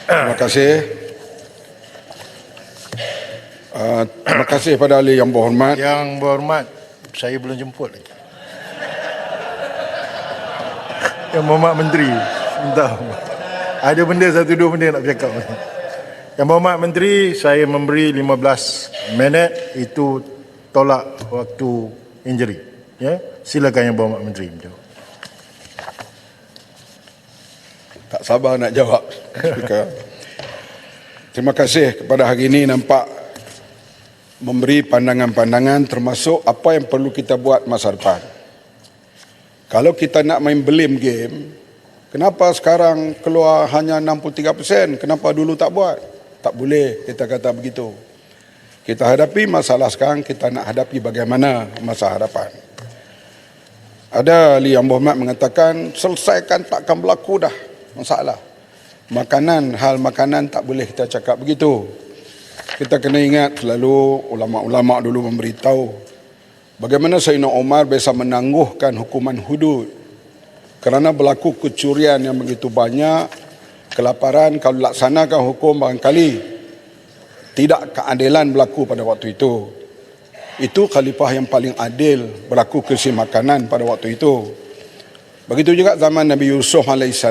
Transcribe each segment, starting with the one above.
Terima kasih. Terima kasih pada ahli yang berhormat. Yang berhormat, saya belum jemput lagi. Yang berhormat Menteri, entah. Ada benda satu dua benda nak bercakap. Yang berhormat Menteri, saya memberi 15 minit, itu tolak waktu injury. Ya, silakan Yang Berhormat Menteri menjawab. Tak sabar nak jawab, Speaker. Terima kasih kepada hari ini nampak memberi pandangan-pandangan termasuk apa yang perlu kita buat masa depan. Kalau kita nak main blame game, kenapa sekarang keluar hanya 63%? Kenapa dulu tak buat? Tak boleh kita kata begitu. Kita hadapi masalah sekarang, kita nak hadapi bagaimana masa hadapan. Ada ahli yang berhormat mengatakan, selesaikan takkan berlaku dah masalah. Makanan, hal makanan tak boleh kita cakap begitu. Kita kena ingat selalu ulama-ulama dulu memberitahu bagaimana Sayyidina Umar biasa menangguhkan hukuman hudud kerana berlaku kecurian yang begitu banyak, kelaparan. Kalau laksanakan hukum barangkali tidak keadilan berlaku pada waktu itu. Itu khalifah yang paling adil, berlaku krisis makanan pada waktu itu. Begitu juga zaman Nabi Yusuf AS.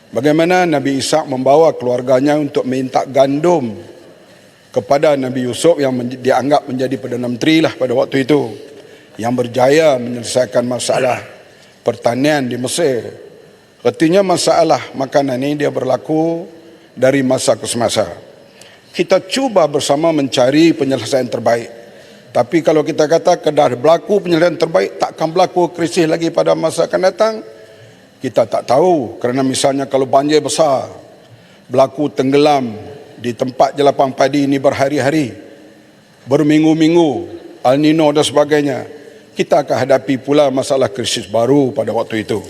Bagaimana Nabi Ishak membawa keluarganya untuk minta gandum kepada Nabi Yusuf yang dianggap menjadi Perdana Menteri lah pada waktu itu, yang berjaya menyelesaikan masalah pertanian di Mesir. Artinya masalah makanan ini dia berlaku dari masa ke semasa. Kita cuba bersama mencari penyelesaian terbaik. Tapi kalau kita kata kedar berlaku penyelesaian terbaik, takkan berlaku krisis lagi pada masa akan datang? Kita tak tahu, kerana misalnya kalau banjir besar, berlaku tenggelam di tempat jelapang padi ini berhari-hari, berminggu-minggu, El Nino dan sebagainya, kita akan hadapi pula masalah krisis baru pada waktu itu.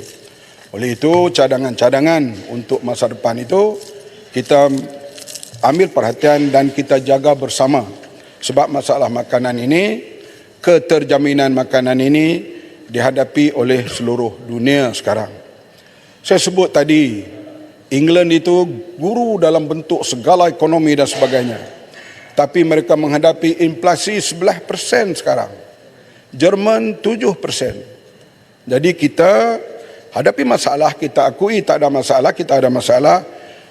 Oleh itu, cadangan-cadangan untuk masa depan itu kita ambil perhatian dan kita jaga bersama. Sebab masalah makanan ini, keterjaminan makanan ini dihadapi oleh seluruh dunia sekarang. Saya sebut tadi, England itu guru dalam bentuk segala ekonomi dan sebagainya. Tapi mereka menghadapi inflasi 11% sekarang. Jerman 7%. Jadi kita hadapi masalah, kita akui tak ada masalah, kita ada masalah.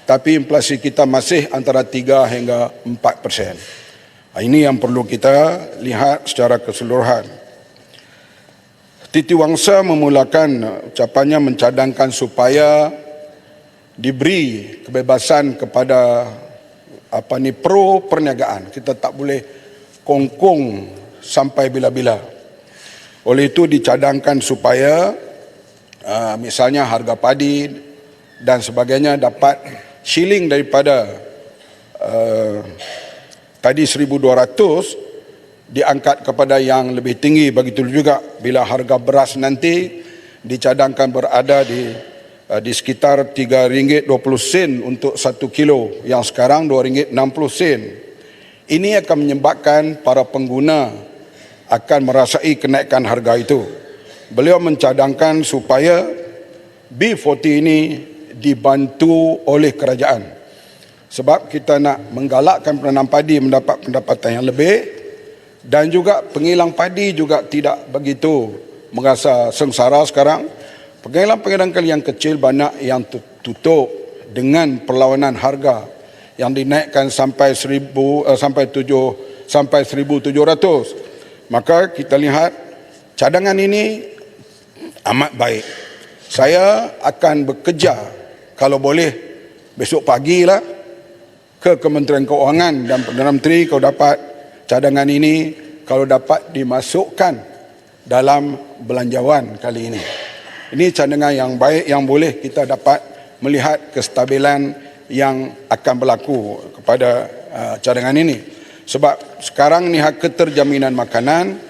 Tapi inflasi kita masih antara 3 hingga 4%. Ini yang perlu kita lihat secara keseluruhan. Titi Wangsa memulakan ucapannya mencadangkan supaya diberi kebebasan kepada pro perniagaan. Kita tak boleh kongkong sampai bila-bila. Oleh itu dicadangkan supaya misalnya harga padi dan sebagainya dapat shilling daripada tadi 1,200 diangkat kepada yang lebih tinggi. Begitu juga bila harga beras nanti dicadangkan berada di sekitar RM3.20 untuk 1 kilo, yang sekarang RM2.60. Ini akan menyebabkan para pengguna akan merasai kenaikan harga itu. Beliau mencadangkan supaya B40 ini dibantu oleh kerajaan. Sebab kita nak menggalakkan penanam padi mendapat pendapatan yang lebih, dan juga pengilang padi juga tidak begitu merasa sengsara sekarang. Pengilang-pengilang yang kecil banyak yang tutup dengan perlawanan harga yang dinaikkan sampai 1,700. Maka kita lihat cadangan ini amat baik. Saya akan bekerja kalau boleh besok pagilah ke Kementerian Keuangan dan Perdana Menteri kalau dapat cadangan ini, kalau dapat dimasukkan dalam belanjawan kali ini. Ini cadangan yang baik yang boleh kita dapat melihat kestabilan yang akan berlaku kepada cadangan ini. Sebab sekarang ni hak keterjaminan makanan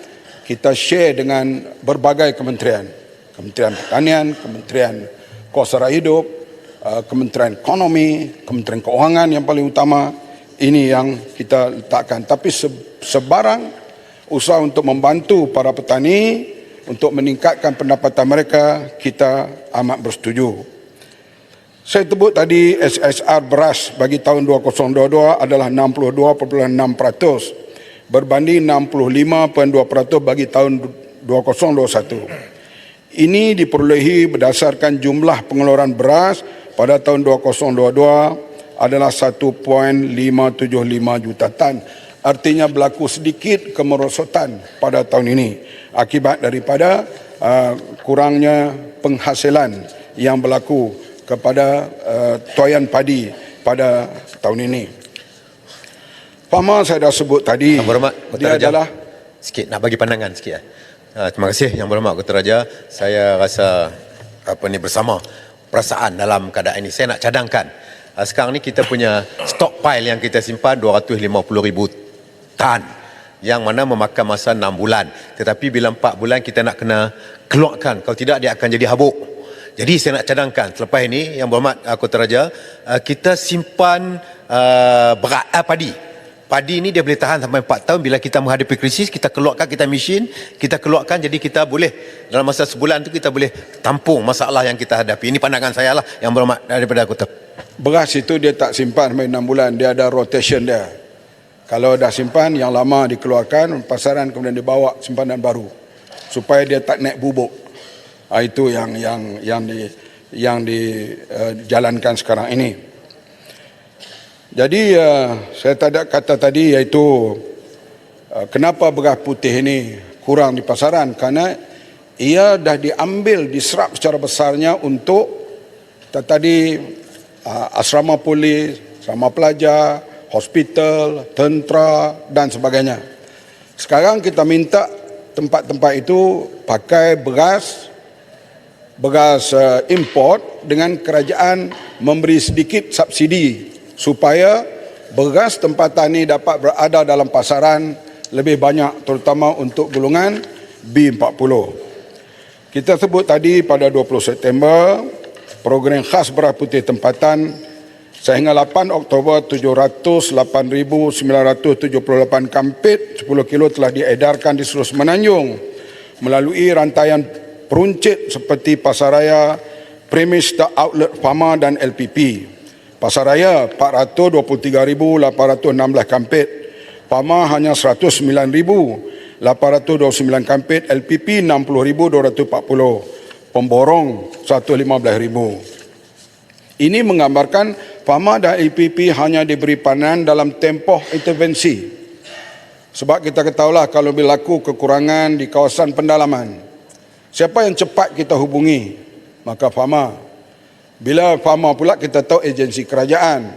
kita share dengan berbagai kementerian. Kementerian Pertanian, Kementerian Kos-Sara Hidup, Kementerian Ekonomi, Kementerian Keuangan yang paling utama. Ini yang kita letakkan. Tapi sebarang usaha untuk membantu para petani untuk meningkatkan pendapatan mereka, kita amat bersetuju. Saya sebut tadi SSR beras bagi tahun 2022 adalah 62.6% berbanding 65.2% bagi tahun 2021. Ini diperolehi berdasarkan jumlah pengeluaran beras pada tahun 2022 adalah 1.575 juta tan. Artinya berlaku sedikit kemerosotan pada tahun ini akibat daripada kurangnya penghasilan yang berlaku kepada toyan padi pada tahun ini. Fahma saya dah sebut tadi, Yang Berhormat dia adalah sikit nak bagi pandangan sikit. Terima kasih Yang Berhormat Ketua Raja. Saya rasa bersama perasaan dalam keadaan ini. Saya nak cadangkan sekarang ni kita punya stockpile yang kita simpan 250,000 tan yang mana memakan masa 6 bulan. Tetapi bila 4 bulan kita nak kena keluarkan, kalau tidak dia akan jadi habuk. Jadi saya nak cadangkan selepas ini Yang Berhormat Ketua Raja, kita simpan padi ni dia boleh tahan sampai 4 tahun. Bila kita menghadapi krisis, kita keluarkan, kita mesin, kita keluarkan, jadi kita boleh dalam masa sebulan tu kita boleh tampung masalah yang kita hadapi. Ini pandangan saya lah Yang Berhormat daripada Ketua. beras itu dia tak simpan sampai 6 bulan, dia ada rotation dia. Kalau dah simpan, yang lama dikeluarkan, pasaran kemudian dibawa simpanan baru supaya dia tak naik bubuk. Itu yang dijalankan sekarang ini. Jadi saya kata tadi iaitu kenapa beras putih ini kurang di pasaran, kerana ia dah diambil, diserap secara besarnya untuk tadi asrama polis, asrama pelajar, hospital, tentera dan sebagainya. Sekarang kita minta tempat-tempat itu pakai beras import dengan kerajaan memberi sedikit subsidi supaya beras tempatan ini dapat berada dalam pasaran lebih banyak, terutama untuk golongan B40. Kita sebut tadi pada 20 September program khas beras putih tempatan sehingga 8 Oktober 708,978 kampit 10 kilo telah diedarkan di seluruh Semenanjung melalui rantaian peruncit seperti Pasaraya, Premis Outlet Fama dan LPP. Pasaraya 423,816 kampit, Fama hanya 109,829 kampit, LPP 60,240, pemborong 115,000. Ini menggambarkan Fama dan LPP hanya diberi panan dalam tempoh intervensi. Sebab kita ketahuilah kalau berlaku kekurangan di kawasan pendalaman, siapa yang cepat kita hubungi? Maka Fama. Bila Fama pula kita tahu agensi kerajaan,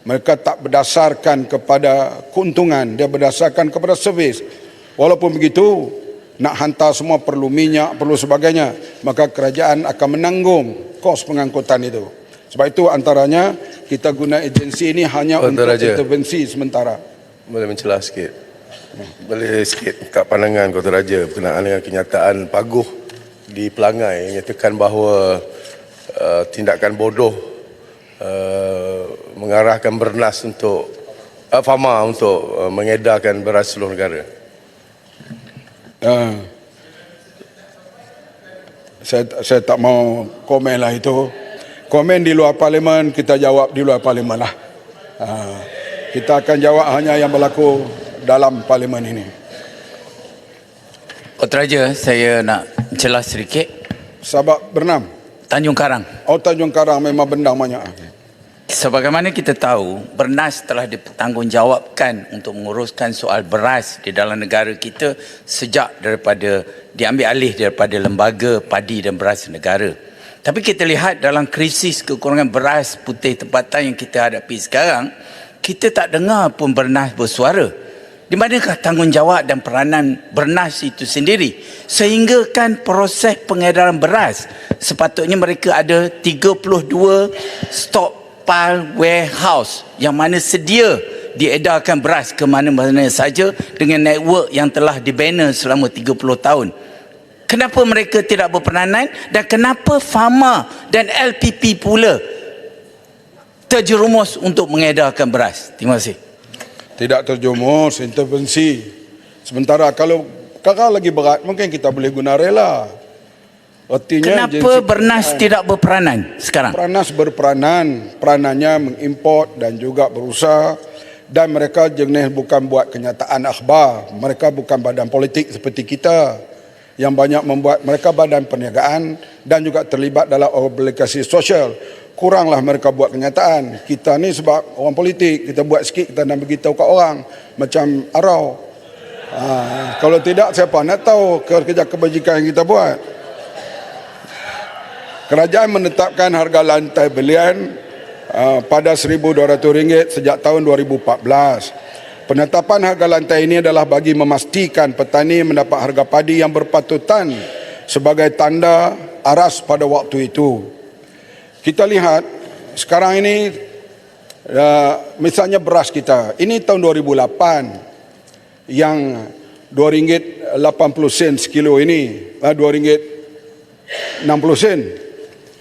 mereka tak berdasarkan kepada keuntungan, dia berdasarkan kepada servis. Walaupun begitu, nak hantar semua perlu minyak, perlu sebagainya, maka kerajaan akan menanggung kos pengangkutan itu. Sebab itu antaranya kita guna agensi ini hanya untuk intervensi sementara. Boleh mencelah sikit? Boleh sikit kat pandangan Kota Raja berkenaan dengan kenyataan Paguh di Pelangai yang nyatakan bahawa tindakan bodoh mengarahkan Bernas untuk Fama untuk mengedarkan beras seluruh negara. Saya tak mau komen lah itu. Komen di luar parlimen, kita jawab di luar parlimen lah. Kita akan jawab hanya yang berlaku dalam parlimen ini. Kota Raja, saya nak celah sedikit. Sabak Bernam. Tanjung Karang. Oh, Tanjung Karang memang benda banyak. Sebagaimana kita tahu, Bernas telah dipertanggungjawabkan untuk menguruskan soal beras di dalam negara kita sejak daripada diambil alih daripada Lembaga Padi dan Beras Negara. Tapi kita lihat dalam krisis kekurangan beras putih tempatan yang kita hadapi sekarang, kita tak dengar pun Bernas bersuara. Di manakah tanggungjawab dan peranan Bernas itu sendiri? Sehingga kan proses pengedaran beras, sepatutnya mereka ada 32 stockpile warehouse yang mana sedia diedarkan beras ke mana-mana saja dengan network yang telah dibina selama 30 tahun. Kenapa mereka tidak berperanan dan kenapa Fama dan LPP pula terjerumus untuk mengedarkan beras? Terima kasih. Tidak terjerumus, intervensi. Sementara kalau lagi berat, mungkin kita boleh guna rela. Artinya Kenapa Bernas tidak berperanan sekarang? Pernas berperanan, peranannya mengimport dan juga berusaha, dan mereka jenis bukan buat kenyataan akhbar, mereka bukan badan politik seperti kita yang banyak membuat, mereka badan perniagaan dan juga terlibat dalam obligasi sosial. Kuranglah mereka buat kenyataan. Kita ni sebab orang politik, kita buat sikit, kita nak beritahu kat orang macam arau. Kalau tidak, siapa nak tahu kerja kebajikan yang kita buat. Kerajaan menetapkan harga lantai belian pada RM1,200 sejak tahun 2014. Penetapan harga lantai ini adalah bagi memastikan petani mendapat harga padi yang berpatutan sebagai tanda aras pada waktu itu. Kita lihat sekarang ini, misalnya beras kita, ini tahun 2008 yang RM2.80 sekilo ini, RM2.60.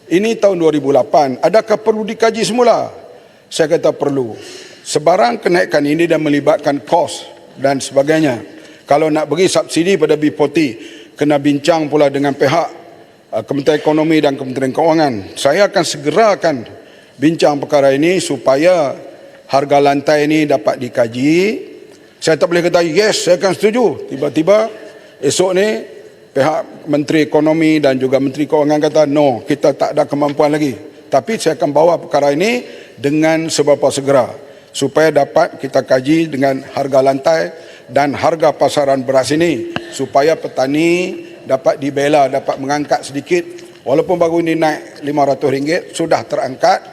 Ini tahun 2008. Adakah perlu dikaji semula? Saya kata perlu. Sebarang kenaikan ini dan melibatkan kos dan sebagainya. Kalau nak beri subsidi pada B40, kena bincang pula dengan pihak Kementerian Ekonomi dan Kementerian Keuangan. Saya akan segerakan bincang perkara ini supaya harga lantai ini dapat dikaji. Saya tak boleh kata yes, saya akan setuju. Tiba-tiba esok ni pihak Menteri Ekonomi dan juga Menteri Keuangan kata no, kita tak ada kemampuan lagi. Tapi saya akan bawa perkara ini dengan seberapa segera supaya dapat kita kaji dengan harga lantai dan harga pasaran beras ini supaya petani dapat dibela, dapat mengangkat sedikit. Walaupun baru ini naik RM500 sudah terangkat,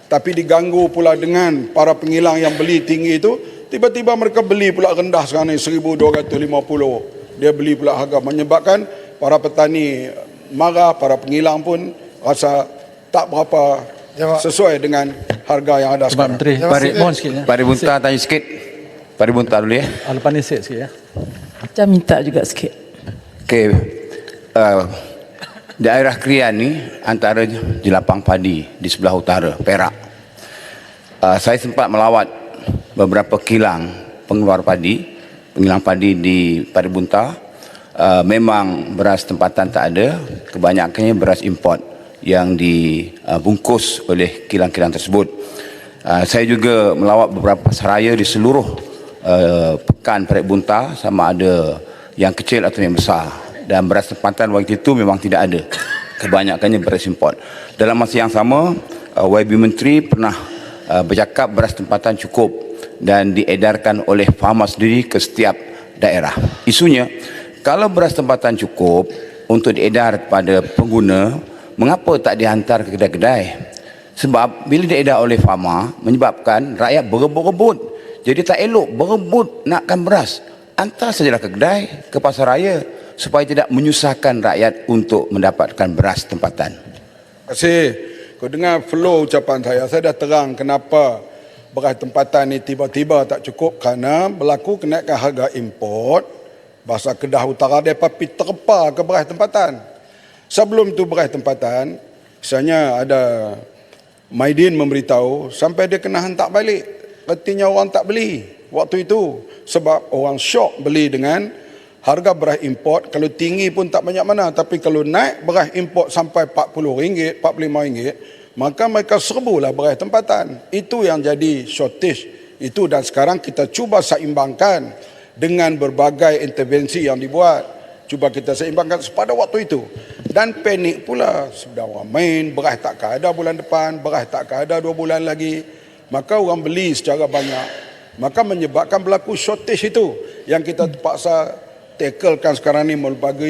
tapi diganggu pula dengan para pengilang yang beli tinggi itu. Tiba-tiba mereka beli pula rendah sekarang ni RM1,250. Dia beli pula harga, menyebabkan para petani marah, para pengilang pun rasa tak berapa sesuai dengan harga yang ada sekarang. Menteri, mohon sikit. Pak Bunta tanya sikit. Pak Bunta dulu ya. Lepas ni sikit ya. Saya minta juga sikit. Okey. Daerah Krian ni antara jelapang padi di sebelah utara, Perak. Saya sempat melawat beberapa kilang pengeluar padi, pengilang padi di Paribunta. Memang beras tempatan tak ada, kebanyakannya beras import yang dibungkus oleh kilang-kilang tersebut. Saya juga melawat beberapa pasaraya di seluruh pekan Paribunta, sama ada yang kecil atau yang besar, dan beras tempatan waktu itu memang tidak ada, kebanyakannya beras import. Dalam masa yang sama, YB Menteri pernah bercakap beras tempatan cukup dan diedarkan oleh farmer sendiri ke setiap daerah. Isunya, kalau beras tempatan cukup untuk diedar kepada pengguna, mengapa tak dihantar ke kedai-kedai? Sebab bila diedar oleh farmer, menyebabkan rakyat berebut-rebut. Jadi tak elok berebut nakkan beras. Hantar sajalah ke kedai, ke pasar raya, supaya tidak menyusahkan rakyat untuk mendapatkan beras tempatan. Terima kasih. Kau dengar flow ucapan saya dah terang kenapa beras tempatan ni tiba-tiba tak cukup, kerana berlaku kenaikan harga import. Bahasa Kedah Utara dia papi terpa ke beras tempatan. Sebelum tu beras tempatan, misalnya ada Maidin memberitahu sampai dia kena hantar balik. Artinya orang tak beli waktu itu sebab orang syok beli dengan harga beras import. Kalau tinggi pun tak banyak mana, tapi kalau naik beras import sampai RM40, RM45, maka mereka serbulah beras tempatan. Itu yang jadi shortage itu, dan sekarang kita cuba seimbangkan dengan berbagai intervensi yang dibuat. Cuba kita seimbangkan pada waktu itu. Dan panik pula, sudah orang main, beras takkan ada bulan depan, beras takkan ada 2 bulan lagi. Maka orang beli secara banyak. Maka menyebabkan berlaku shortage itu yang kita terpaksa tacklekan sekarang ni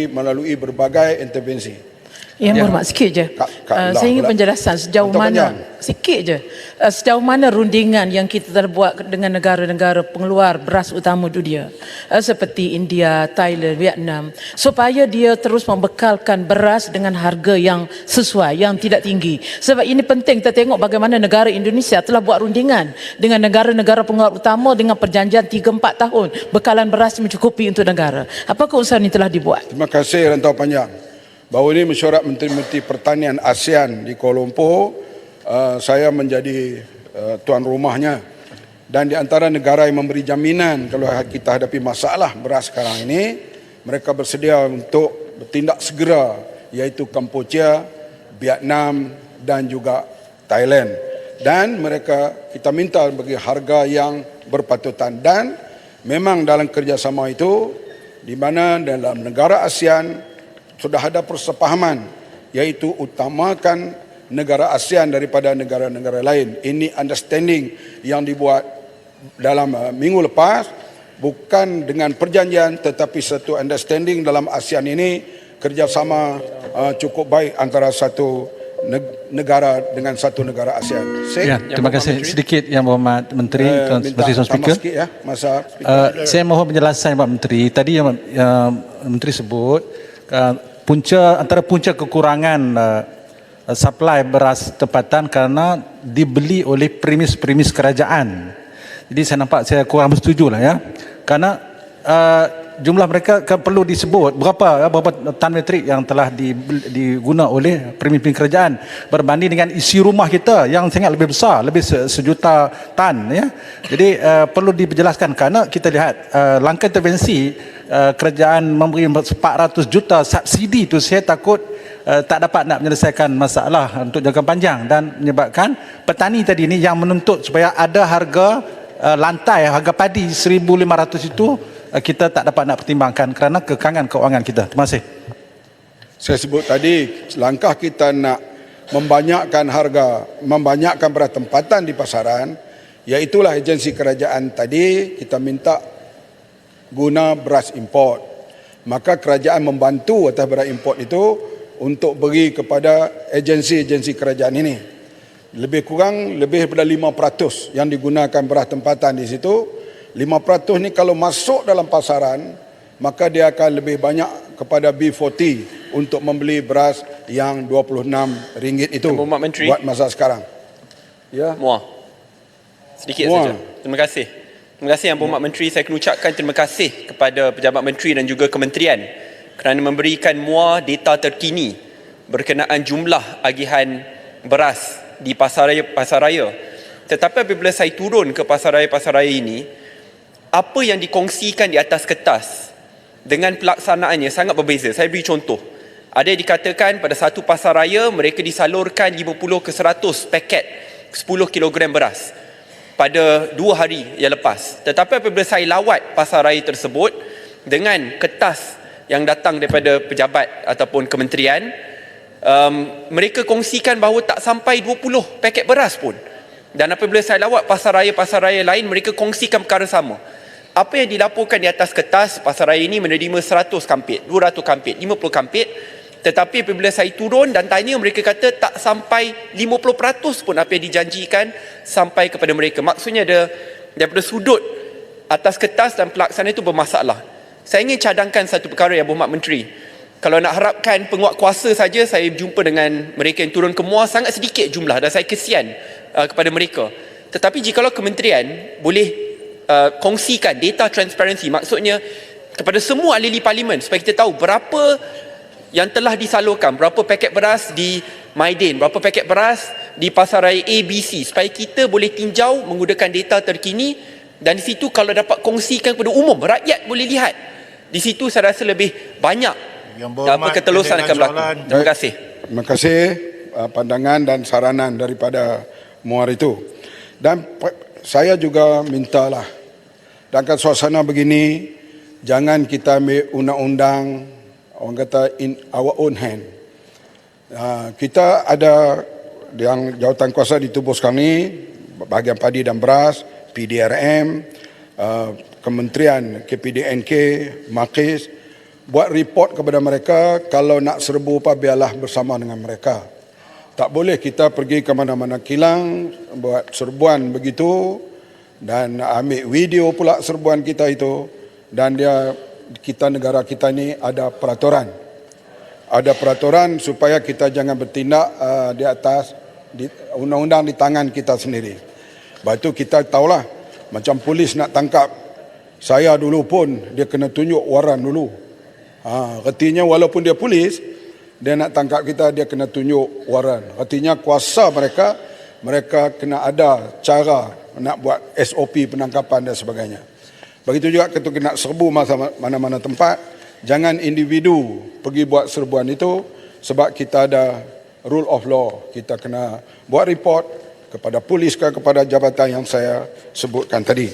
melalui berbagai intervensi. Yang berhormat sikit je. Saya ingin penjelasan sejauh mana, sikit je, sejauh mana rundingan yang kita telah buat dengan negara-negara pengeluar beras utama dunia seperti India, Thailand, Vietnam, supaya dia terus membekalkan beras dengan harga yang sesuai, yang tidak tinggi. Sebab ini penting kita tengok bagaimana negara Indonesia telah buat rundingan dengan negara-negara pengeluar utama dengan perjanjian 3-4 tahun bekalan beras mencukupi untuk negara. Apakah usaha ini telah dibuat? Terima kasih Rantau Panjang. Baru ini mesyuarat Menteri-Menteri Pertanian ASEAN di Kuala Lumpur, saya menjadi tuan rumahnya, dan di antara negara yang memberi jaminan kalau kita hadapi masalah beras sekarang ini, mereka bersedia untuk bertindak segera iaitu Kampuchea, Vietnam dan juga Thailand. Dan mereka kita minta bagi harga yang berpatutan, dan memang dalam kerjasama itu di mana dalam negara ASEAN sudah ada persepahaman, iaitu utamakan negara ASEAN daripada negara-negara lain. Ini understanding yang dibuat dalam minggu lepas, bukan dengan perjanjian tetapi satu understanding dalam ASEAN ini, kerjasama cukup baik antara satu negara dengan satu negara ASEAN. Ya, terima kasih. Sedikit Yang Berhormat Menteri, Menteri Speaker. Sikit ya, masa speaker. Saya mohon penjelasan Pak Menteri. Tadi yang Menteri sebut antara punca kekurangan supply beras tempatan kerana dibeli oleh premis-premis kerajaan. Jadi saya nampak saya kurang bersetuju lah ya. Kerana jumlah mereka perlu disebut berapa tan metrik yang telah diguna oleh premis-premis kerajaan berbanding dengan isi rumah kita yang sangat lebih besar, lebih sejuta tan ya. Jadi perlu dijelaskan kerana kita lihat langkah intervensi kerajaan memberi 400 juta subsidi itu, saya takut tak dapat nak menyelesaikan masalah untuk jangka panjang dan menyebabkan petani tadi ni yang menuntut supaya ada harga lantai, harga padi 1,500 itu kita tak dapat nak pertimbangkan kerana kekangan keuangan kita. Terima kasih. Saya sebut tadi, langkah kita nak membanyakkan beras tempatan di pasaran, iaitulah agensi kerajaan tadi kita minta guna beras import. Maka kerajaan membantu atas beras import itu untuk beri kepada agensi-agensi kerajaan ini. Lebih daripada 5% yang digunakan beras tempatan di situ. 5% ni kalau masuk dalam pasaran, maka dia akan lebih banyak kepada B40 untuk membeli beras yang RM26 itu buat masa sekarang. Ya. Muar. Sedikit saja. Terima kasih. Terima kasih Yang Berhormat Menteri. Saya kena ucapkan terima kasih kepada pejabat menteri dan juga kementerian kerana memberikan muar data terkini berkenaan jumlah agihan beras di pasaraya. Tetapi apabila saya turun ke pasaraya ini, apa yang dikongsikan di atas kertas dengan pelaksanaannya sangat berbeza. Saya beri contoh. Ada yang dikatakan pada satu pasaraya mereka disalurkan 50 ke 100 paket 10 kilogram beras pada 2 hari yang lepas. Tetapi apabila saya lawat pasaraya tersebut dengan kertas yang datang daripada pejabat ataupun kementerian, mereka kongsikan bahawa tak sampai 20 paket beras pun. Dan apabila saya lawat pasaraya lain, mereka kongsikan perkara sama. Apa yang dilaporkan di atas kertas, pasaraya ini menerima 100 kampit, 200 kampit, 50 kampit. Tetapi apabila saya turun dan tanya, mereka kata tak sampai 50% pun apa yang dijanjikan sampai kepada mereka. Maksudnya daripada sudut atas kertas dan pelaksanaan itu bermasalah. Saya ingin cadangkan satu perkara Yang Berhormat Menteri. Kalau nak harapkan penguat kuasa saja, saya berjumpa dengan mereka yang turun ke muar, sangat sedikit jumlah dan saya kesian kepada mereka. Tetapi jikalau kementerian boleh kongsikan data transparansi, maksudnya kepada semua ahli parlimen supaya kita tahu berapa yang telah disalurkan, berapa paket beras di Maidin, berapa paket beras di pasaraya ABC, supaya kita boleh tinjau menggunakan data terkini, dan di situ kalau dapat kongsikan kepada umum, rakyat boleh lihat. Di situ saya rasa lebih banyak ketelusan akan berlaku. Terima kasih. Terima kasih pandangan dan saranan daripada muar itu. Dan saya juga mintalah, dalam suasana begini, jangan kita ambil undang-undang, orang kata in our own hand. Kita ada yang jawatan kuasa di tubuh sekarang ni, bahagian padi dan beras, PDRM, Kementerian KPDNK, Makis, buat report kepada mereka. Kalau nak serbu apa, biarlah bersama dengan mereka. Tak boleh kita pergi ke mana-mana kilang buat serbuan begitu dan ambil video pula serbuan kita itu, dan negara kita ni ada peraturan. Ada peraturan supaya kita jangan bertindak di atas undang-undang di tangan kita sendiri. Lepas itu kita tahulah, macam polis nak tangkap saya dulu pun dia kena tunjuk waran dulu. Artinya walaupun dia polis, dia nak tangkap kita, dia kena tunjuk waran. Artinya kuasa mereka kena ada cara nak buat SOP penangkapan dan sebagainya. Begitu juga ketika nak serbu mana-mana tempat, jangan individu pergi buat serbuan itu. sebab kita ada rule of law. Kita kena buat report kepada polis ke kepada jabatan yang saya sebutkan tadi.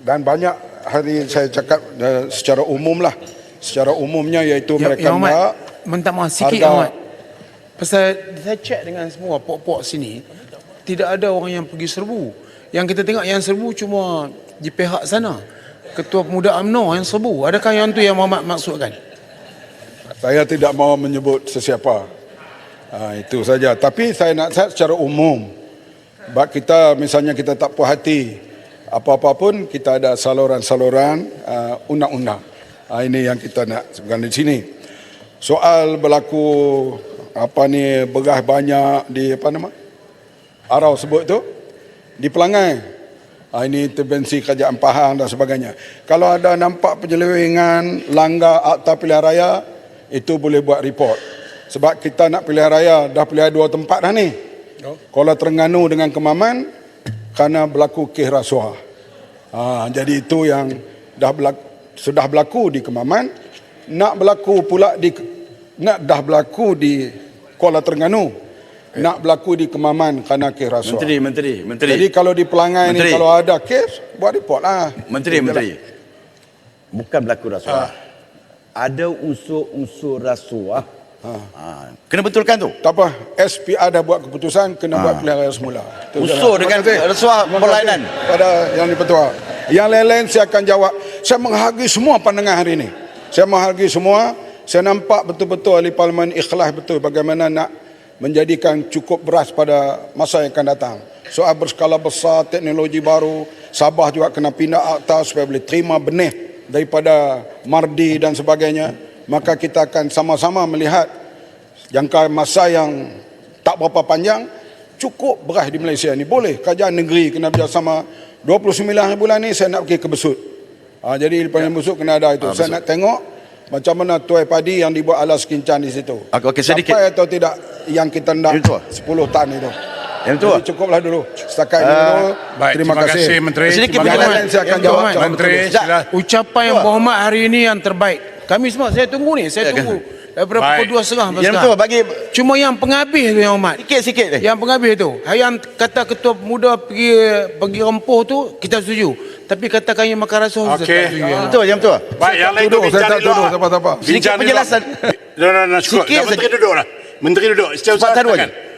Dan banyak hari saya cakap secara umum lah. Secara umumnya iaitu mereka nak minta maaf sikit harga- Ahmad. Pasal saya cek dengan semua pok-pok sini, tidak ada orang yang pergi serbu. Yang kita tengok yang serbu cuma di pihak sana. Ketua Pemuda UMNO yang serbu. Adakah yang tu yang Muhammad maksudkan? Saya tidak mau menyebut sesiapa. Itu saja. Tapi saya nak secara umum. Sebab kita misalnya kita tak puas hati apa-apa pun, kita ada saluran-saluran undang-undang. Ini yang kita nak sebutkan di sini. Soal berlaku beras banyak di Arau sebut tu di Pelangai. Ini intervensi kerajaan Pahang dan sebagainya. Kalau ada nampak penyelewengan, langgar Akta Pilihan Raya, itu boleh buat report. Sebab kita nak pilihan raya, dah pilihan 2 tempat dah ni. Kuala Terengganu dengan Kemaman, kerana berlaku kes rasuah. Jadi itu yang sudah berlaku di Kemaman, dah berlaku di Kuala Terengganu. Nak berlaku di Kemaman kerana kes rasuah. Menteri. Jadi kalau di Pelangai ni kalau ada kes, buat report lah. Menteri. Bukan berlaku rasuah. Ada unsur-unsur rasuah. Kena betulkan tu. Tak apa, SPR dah buat keputusan, kena buat pilihan raya semula. Unsur dengan rasuah berlainan. Pada Yang Di-Pertua. Yang lain-lain saya akan jawab. Saya menghargai semua pandangan hari ini. Saya menghargai semua. Saya nampak betul-betul ahli parlimen ikhlas betul bagaimana nak menjadikan cukup beras pada masa yang akan datang. Soal berskala besar, teknologi baru, Sabah juga kena pindah akta supaya boleh terima benih daripada Mardi dan sebagainya. Maka kita akan sama-sama melihat jangka masa yang tak berapa panjang, cukup beras di Malaysia ni. Boleh kerajaan negeri kena bersama. 29 bulan ni saya nak pergi ke Besut. Jadi lepas Besut kena ada itu. Saya nak tengok macam mana tuai padi yang dibuat alas kincan di situ. Okey, sedikit. Sampai atau tidak yang kita nak 10 tan itu. Yang tu. Jadi cukuplah dulu. Setakat ini dulu. Baik, terima kasih Menteri. Sedikit Yang penjelasan. lain saya akan jawab. Menteri, silakan. Ucapan yang Muhammad hari ini yang terbaik. Kami semua, saya tunggu ni. Saya tunggu. Daripada pukul 2.30 sampai Yang tu sekarang. bagi Cuma yang penghabis tu yang Muhammad. sikit ni. Yang penghabis tu. Yang kata Ketua Pemuda pergi rempuh tu, kita setuju. Tapi katakan yang makan rasuah, Okey. saya tak setuju. Betul, yang betul. Baik, yang lain tu Duduk, saya bincang tak dulu. duduk siapa-siapa. Sedikit penjelasan. Cukup. Sikit Menteri saja. duduk lah. Menteri duduk. Setiap Cepat saat taruh silakan. je.